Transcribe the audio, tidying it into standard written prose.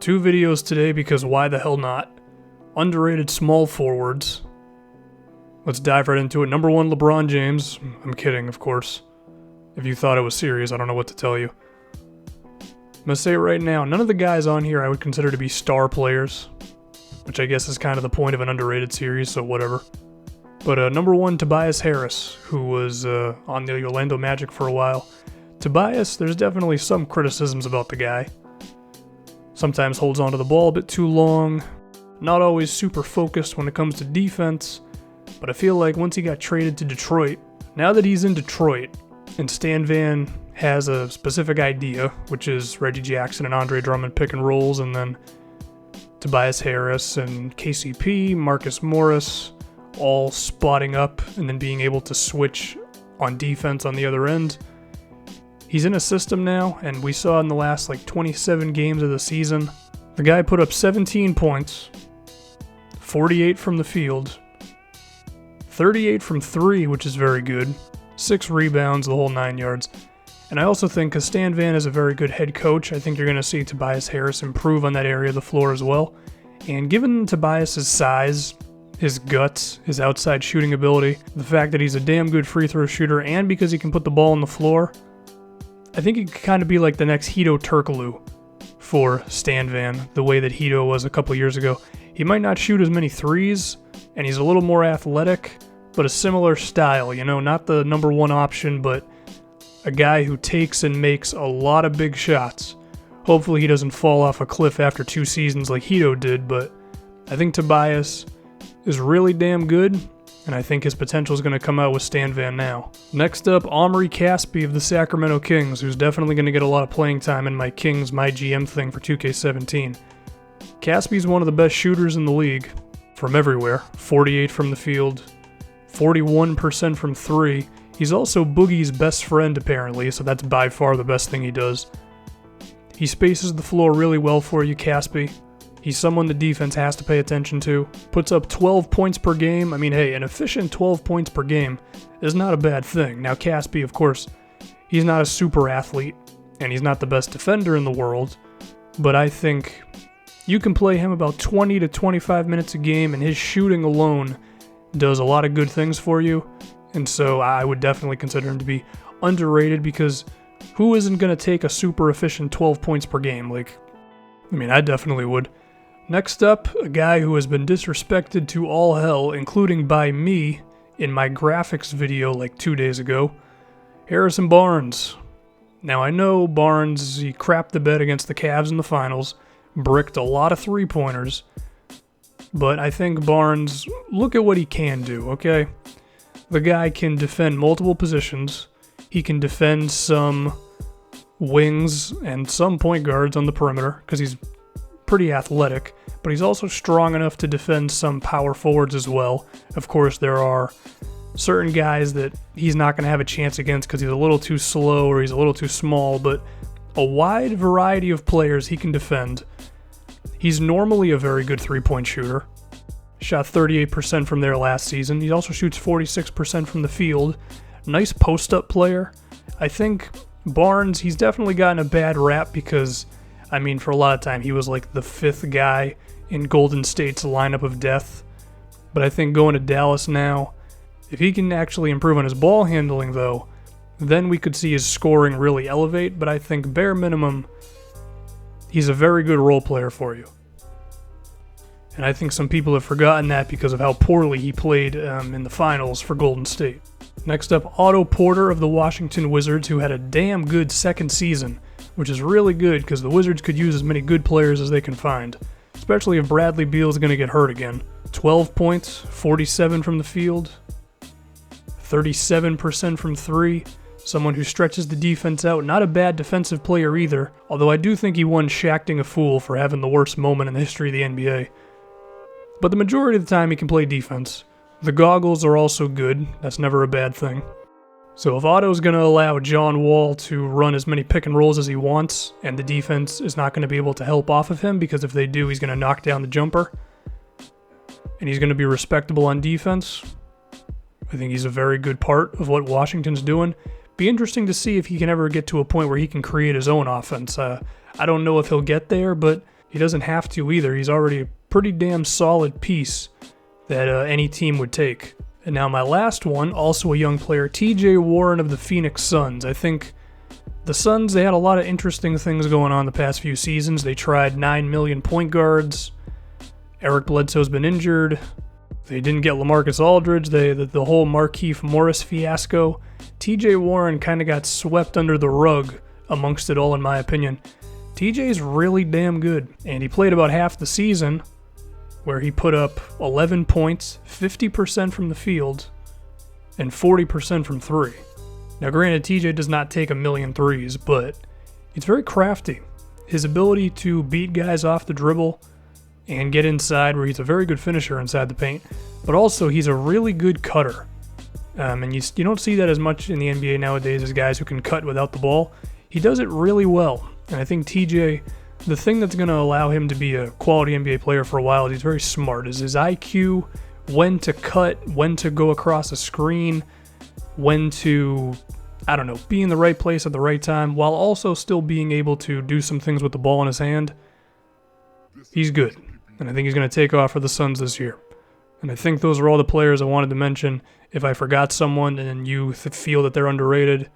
2 videos today because why the hell not? Underrated small forwards. Let's dive right into it. Number 1, LeBron James. I'm kidding, of course. If you thought it was serious, I don't know what to tell you. I'm going to say it right now, none of the guys on here I would consider to be star players, which I guess is kind of the point of an underrated series, so whatever. But number 1, Tobias Harris, who was on the Orlando Magic for a while. Tobias, there's definitely some criticisms about the guy. Sometimes holds onto the ball a bit too long, not always super focused when it comes to defense, but I feel like once he got traded to Detroit, now that he's in Detroit, and Stan Van has a specific idea, which is Reggie Jackson and Andre Drummond pick and rolls, and then Tobias Harris and KCP, Marcus Morris, all spotting up and then being able to switch on defense on the other end. He's in a system now, and we saw in the last 27 games of the season, the guy put up 17 points, 48 from the field, 38 from 3, which is very good, 6 rebounds, the whole 9 yards. And I also think because Stan Van is a very good head coach, I think you're going to see Tobias Harris improve on that area of the floor as well. And given Tobias' size, his guts, his outside shooting ability, the fact that he's a damn good free throw shooter, and because he can put the ball on the floor, I think he could kind of be like the next Hedo Turkoglu for Stan Van, the way that Hedo was a couple years ago. He might not shoot as many threes, and he's a little more athletic, but a similar style, not the number 1 option, but a guy who takes and makes a lot of big shots. Hopefully he doesn't fall off a cliff after 2 seasons like Hedo did, but I think Tobias is really damn good, and I think his potential is going to come out with Stan Van now. Next up, Omri Caspi of the Sacramento Kings, who's definitely going to get a lot of playing time in my Kings My GM thing for 2K17. Caspi's one of the best shooters in the league, from everywhere. 48 from the field, 41% from 3. He's also Boogie's best friend, apparently, so that's by far the best thing he does. He spaces the floor really well for you, Caspi. He's someone the defense has to pay attention to. Puts up 12 points per game. I mean, hey, an efficient 12 points per game is not a bad thing. Now, Caspi, of course, he's not a super athlete, and he's not the best defender in the world, but I think you can play him about 20 to 25 minutes a game, and his shooting alone does a lot of good things for you, and so I would definitely consider him to be underrated, because who isn't going to take a super efficient 12 points per game? I definitely would. Next up, a guy who has been disrespected to all hell, including by me in my graphics video 2 days ago, Harrison Barnes. Now I know Barnes, he crapped the bed against the Cavs in the finals, bricked a lot of 3-pointers, but I think Barnes, look at what he can do, okay? The guy can defend multiple positions, he can defend some wings and some point guards on the perimeter, because he's pretty athletic, but he's also strong enough to defend some power forwards as well. Of course, there are certain guys that he's not going to have a chance against because he's a little too slow or he's a little too small, but a wide variety of players he can defend. He's normally a very good 3-point shooter. Shot 38% from there last season. He also shoots 46% from the field. Nice post-up player. I think Barnes, he's definitely gotten a bad rap because, for a lot of time, he was the 5th guy in Golden State's lineup of death. But I think going to Dallas now, if he can actually improve on his ball handling, though, then we could see his scoring really elevate. But I think bare minimum, he's a very good role player for you. And I think some people have forgotten that because of how poorly he played in the finals for Golden State. Next up, Otto Porter of the Washington Wizards, who had a damn good second season, which is really good because the Wizards could use as many good players as they can find, especially if Bradley Beal is going to get hurt again. 12 points, 47 from the field, 37% from 3. Someone who stretches the defense out. Not a bad defensive player either, although I do think he won Shaqting a fool for having the worst moment in the history of the NBA. But the majority of the time he can play defense. The goggles are also good. That's never a bad thing. So if Otto's going to allow John Wall to run as many pick and rolls as he wants, and the defense is not going to be able to help off of him, because if they do, he's going to knock down the jumper, and he's going to be respectable on defense, I think he's a very good part of what Washington's doing. Be interesting to see if he can ever get to a point where he can create his own offense. I don't know if he'll get there, but He doesn't have to either. He's already a pretty damn solid piece that any team would take. And now my last one, also a young player, TJ Warren of the Phoenix Suns. I think the Suns, they had a lot of interesting things going on the past few seasons. They tried 9 million point guards. Eric Bledsoe's been injured. They didn't get LaMarcus Aldridge. The whole Markieff Morris fiasco. TJ Warren kind of got swept under the rug amongst it all, in my opinion. TJ's really damn good, and he played about half the season where he put up 11 points, 50% from the field, and 40% from three. Now granted, TJ does not take a million threes, but he's very crafty. His ability to beat guys off the dribble and get inside, where he's a very good finisher inside the paint, but also he's a really good cutter. And you don't see that as much in the NBA nowadays as guys who can cut without the ball. He does it really well. And I think TJ, the thing that's going to allow him to be a quality NBA player for a while is he's very smart. Is his IQ, when to cut, when to go across a screen, when to, be in the right place at the right time, while also still being able to do some things with the ball in his hand. He's good. And I think he's going to take off for the Suns this year. And I think those are all the players I wanted to mention. If I forgot someone and you feel that they're underrated,